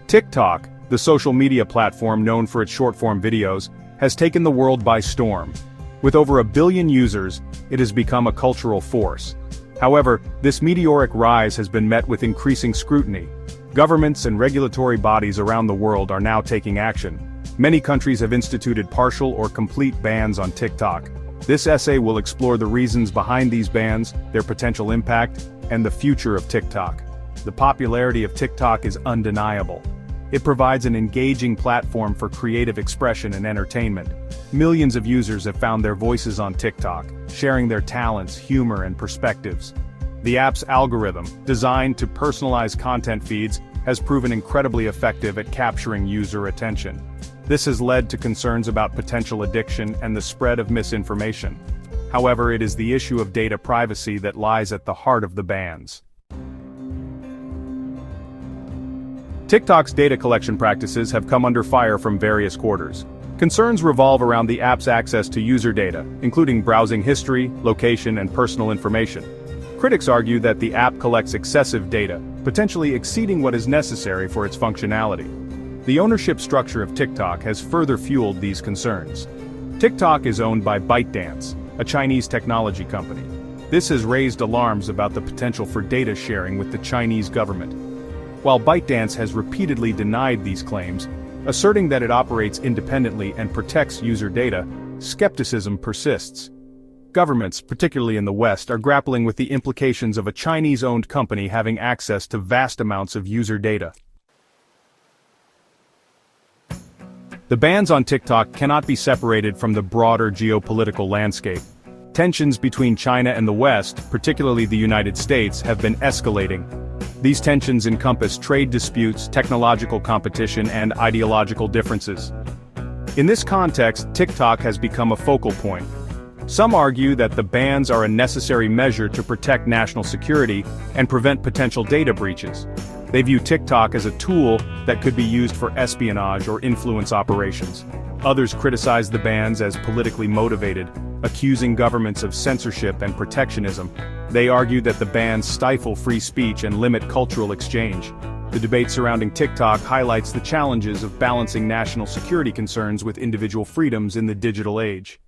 TikTok, the social media platform known for its short-form videos, has taken the world by storm. With over 1 billion users, it has become a cultural force. However, this meteoric rise has been met with increasing scrutiny. Governments and regulatory bodies around the world are now taking action. Many countries have instituted partial or complete bans on TikTok. This essay will explore the reasons behind these bans, their potential impact, and the future of TikTok. The popularity of TikTok is undeniable. It provides an engaging platform for creative expression and entertainment. Millions of users have found their voices on TikTok, sharing their talents, humor, and perspectives. The app's algorithm, designed to personalize content feeds, has proven incredibly effective at capturing user attention. This has led to concerns about potential addiction and the spread of misinformation. However, it is the issue of data privacy that lies at the heart of the bans. TikTok's data collection practices have come under fire from various quarters. Concerns revolve around the app's access to user data, including browsing history, location, and personal information. Critics argue that the app collects excessive data, potentially exceeding what is necessary for its functionality. The ownership structure of TikTok has further fueled these concerns. TikTok is owned by ByteDance, a Chinese technology company. This has raised alarms about the potential for data sharing with the Chinese government. While ByteDance has repeatedly denied these claims, asserting that it operates independently and protects user data, skepticism persists. Governments, particularly in the West, are grappling with the implications of a Chinese-owned company having access to vast amounts of user data. The bans on TikTok cannot be separated from the broader geopolitical landscape. Tensions between China and the West, particularly the United States, have been escalating. These tensions encompass trade disputes, technological competition, and ideological differences. In this context, TikTok has become a focal point. Some argue that the bans are a necessary measure to protect national security and prevent potential data breaches. They view TikTok as a tool that could be used for espionage or influence operations. Others criticize the bans as politically motivated, accusing governments of censorship and protectionism. They argue that the bans stifle free speech and limit cultural exchange. The debate surrounding TikTok highlights the challenges of balancing national security concerns with individual freedoms in the digital age.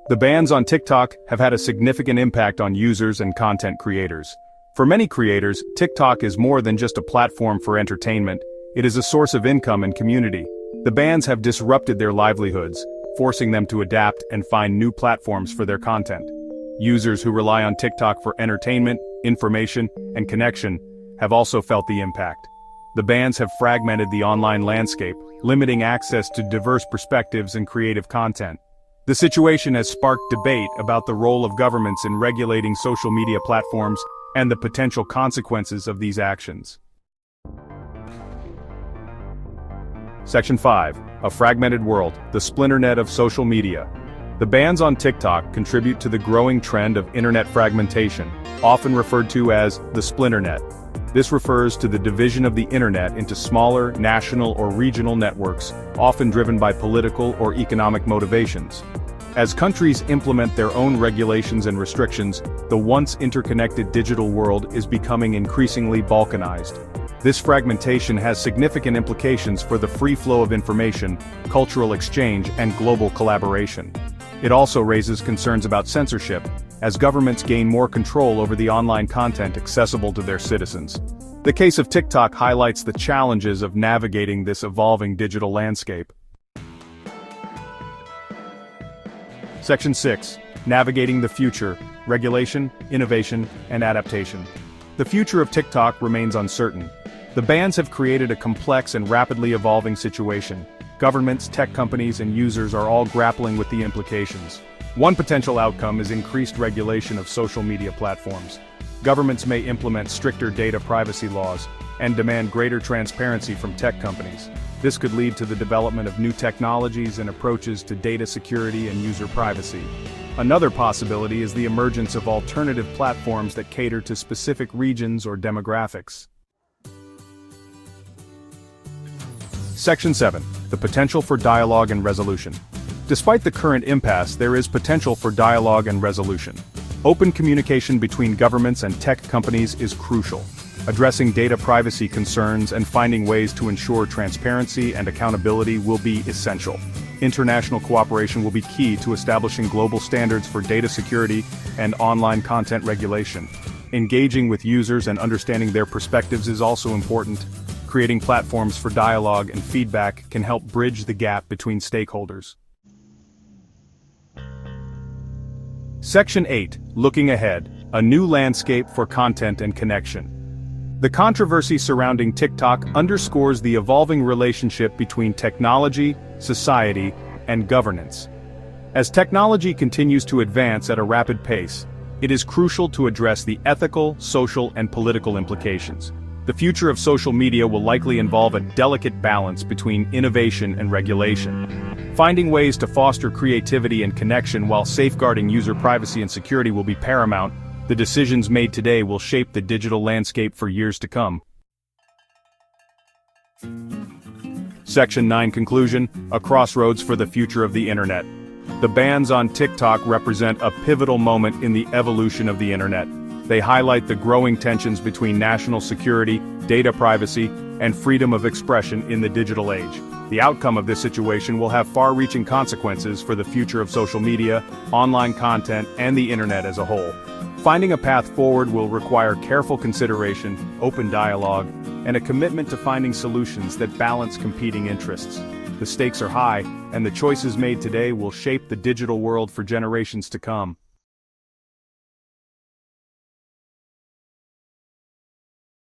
The bans on TikTok have had a significant impact on users and content creators. For many creators, TikTok is more than just a platform for entertainment. It is a source of income and community. The bans have disrupted their livelihoods, forcing them to adapt and find new platforms for their content. Users who rely on TikTok for entertainment, information, and connection have also felt the impact. The bans have fragmented the online landscape, limiting access to diverse perspectives and creative content. The situation has sparked debate about the role of governments in regulating social media platforms and the potential consequences of these actions. Section 5. A fragmented world, the splinternet of social media. The bans on TikTok contribute to the growing trend of internet fragmentation, often referred to as the splinternet. This refers to the division of the internet into smaller, national or regional networks, often driven by political or economic motivations. As countries implement their own regulations and restrictions, the once interconnected digital world is becoming increasingly balkanized. This fragmentation has significant implications for the free flow of information, cultural exchange, and global collaboration. It also raises concerns about censorship, as governments gain more control over the online content accessible to their citizens. The case of TikTok highlights the challenges of navigating this evolving digital landscape. Section 6. Navigating the future, regulation, innovation, and adaptation. The future of TikTok remains uncertain. The bans have created a complex and rapidly evolving situation. Governments, tech companies, and users are all grappling with the implications. One potential outcome is increased regulation of social media platforms. Governments may implement stricter data privacy laws and demand greater transparency from tech companies. This could lead to the development of new technologies and approaches to data security and user privacy. Another possibility is the emergence of alternative platforms that cater to specific regions or demographics. Section 7. The potential for dialogue and resolution. Despite the current impasse, there is potential for dialogue and resolution. Open communication between governments and tech companies is crucial. Addressing data privacy concerns and finding ways to ensure transparency and accountability will be essential. International cooperation will be key to establishing global standards for data security and online content regulation. Engaging with users and understanding their perspectives is also important. Creating platforms for dialogue and feedback can help bridge the gap between stakeholders. Section 8. Looking ahead, a new landscape for content and connection. The controversy surrounding TikTok underscores the evolving relationship between technology, society, and governance. As technology continues to advance at a rapid pace, it is crucial to address the ethical, social, and political implications. The future of social media will likely involve a delicate balance between innovation and regulation. Finding ways to foster creativity and connection while safeguarding user privacy and security will be paramount. The decisions made today will shape the digital landscape for years to come. Section 9 Conclusion, a crossroads for the future of the Internet. The bans on TikTok represent a pivotal moment in the evolution of the Internet. They highlight the growing tensions between national security, data privacy, and freedom of expression in the digital age. The outcome of this situation will have far-reaching consequences for the future of social media, online content, and the Internet as a whole. Finding a path forward will require careful consideration, open dialogue, and a commitment to finding solutions that balance competing interests. The stakes are high, and the choices made today will shape the digital world for generations to come.